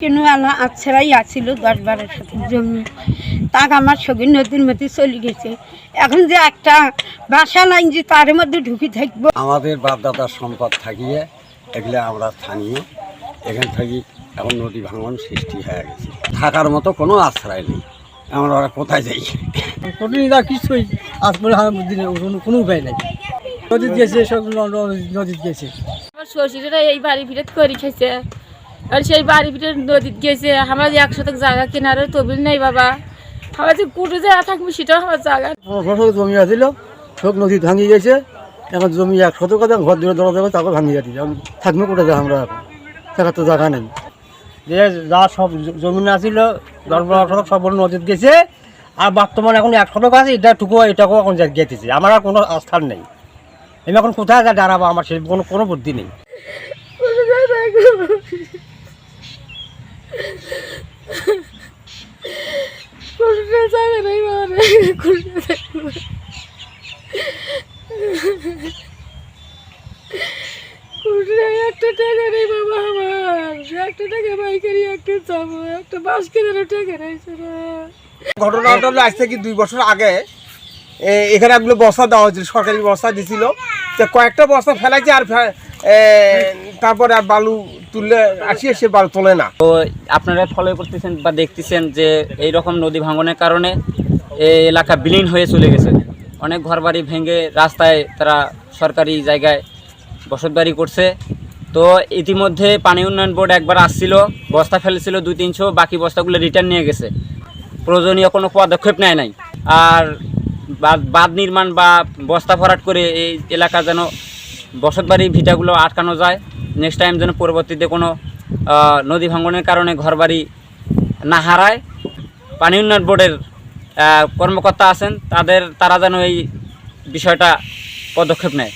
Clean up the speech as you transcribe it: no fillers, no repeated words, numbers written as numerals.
কিনুয়ালা আছড়াই আছিল 10-12 শতক জমি, তাক আমার সগির নদীর মধ্যে চলে গেছে। এখন যে একটা বাসা নাই যে তার মধ্যে ঢুকে থাকবো। আমাদের বাপদাদার সম্পদ থাকিয়ে এগুলো আমরা স্থানীয়, এখান থেকে এখন নদী ভাঙন সৃষ্টি হয়ে গেছে। থাকার মতো কোনো আশ্রয় নেই, আমরা ওরা কোথায় যাই? প্রতিনিধা কিছুই আজ পরে কোনো উপায় নেই। নদীত গেছে, সব নদীত গেছে। আমার শ্বশুরেরা এই বাড়ি ফিরে করে খেয়েছে, আর সেই বাড়ি ফিরে নদীত গেছে। আমার 1 শতক জায়গা কেনারও তবিল নেই বাবা। আমার যে কুটে জায়গা থাকবে সেটাও আমার জায়গা। 15 শতক জমি আছিল, সব নদী ভাঙিয়ে গেছে। এখন জমি 1 শতক আছে, ঘর দূরে দরজা দেবে, তাকে ভাঙিয়ে যাচ্ছি। থাকবে কোথায় যায়? আমরা এখন থাকার তো জায়গা নেই। যে যা সব জমি আছিল 10-12 শতক সব নদীত গেছে। আর বর্তমানে এখন 1 শতক আছে, এটাকেও এখন গেতেছে। আমার আর কোনো স্থান নেই। আমি এখন কোথায় যা দাঁড়াবো? আমার সেই কোনো বুদ্ধি নেই। জায়গা নেই একটা টাকা নেই বাবা। আমার একটা টাকা বাইকারি একটা যাবো, একটা বাস কেনারও টাকা নেই। ঘটনাটা হলো আজ থেকে 2 বছর আগে এখানে এগুলো বস্তা দেওয়া হয়েছিল, সরকারি বস্তা দিছিল। তো কয়েকটা বস্তা ফেলাইছে, আর তারপরে আর বালু তুললে আসিয়ে সে বালু তোলে না। তো আপনারা ফলো করতেছেন বা দেখতেছেন যে এই রকম নদী ভাঙনের কারণে এই এলাকা বিলীন হয়ে চলে গেছে। অনেক ঘরবাড়ি ভেঙে রাস্তায় তারা সরকারি জায়গায় বসতবাড়ি করছে। তো ইতিমধ্যে পানি উন্নয়ন বোর্ড একবার আসছিল, বস্তা ফেলেছিল 2-300, বাকি বস্তাগুলো রিটার্ন নিয়ে গেছে। প্রয়োজনীয় কোনো পদক্ষেপ নেয় নাই। আর বাঁধ নির্মাণ বা বস্তা ভরাট করে এই এলাকা যেন বসতবাড়ি ভিটাগুলো আটকানো যায়। নেক্সট টাইম যেন পরবর্তীতে কোনো নদী ভাঙনের কারণে ঘরবাড়ি না হারায়। পানি উন্নয়ন বোর্ডের কর্মকর্তা আছেন, তারা যেন এই বিষয়টা পদক্ষেপ নেয়।